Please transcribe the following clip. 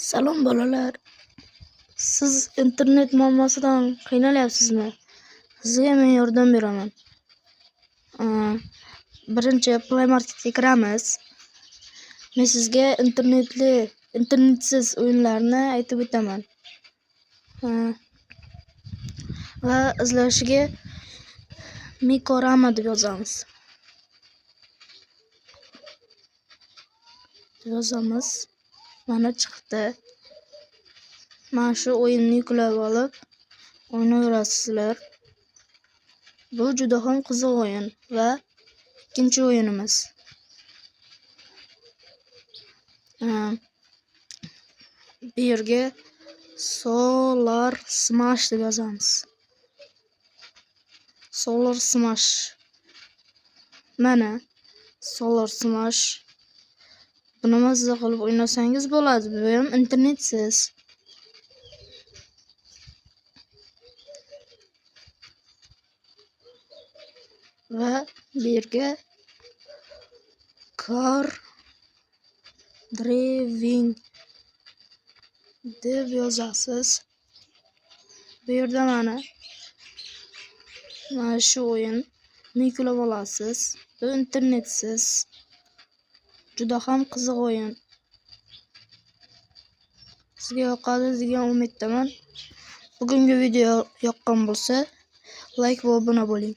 Salom bolalar. Siz internet muammosidan qiynalyapsizmi? Sizga men yordam beraman. Birinchi Play Marketga kiramiz. Men sizga internetsiz o'yinlarni aytib o'taman. Va izlashiga Mikorama deb yozamiz. Mana chiqdi. Mana shu o'yinni yuklab olib o'ynayverasizlar. Bu juda ham qiziq o'yin va ikkinchi o'yinimiz. Bu yerga Solar Smash deb yozamiz. Solar Smash. Mana Solar Smash. Buni mazza qilib o'ynasangiz bo'ladi. Bu ham internetsiz. Va bu yerga Car Driving deb yozasiz. Bu yerda mana shu o'yin yuklab olasiz. Bu internetsiz. Juda ham qiziq o'yin. Sizga yoqadi degan umiddaman. Bugungi video yoqqan bo'lsa, like va obuna bo'ling.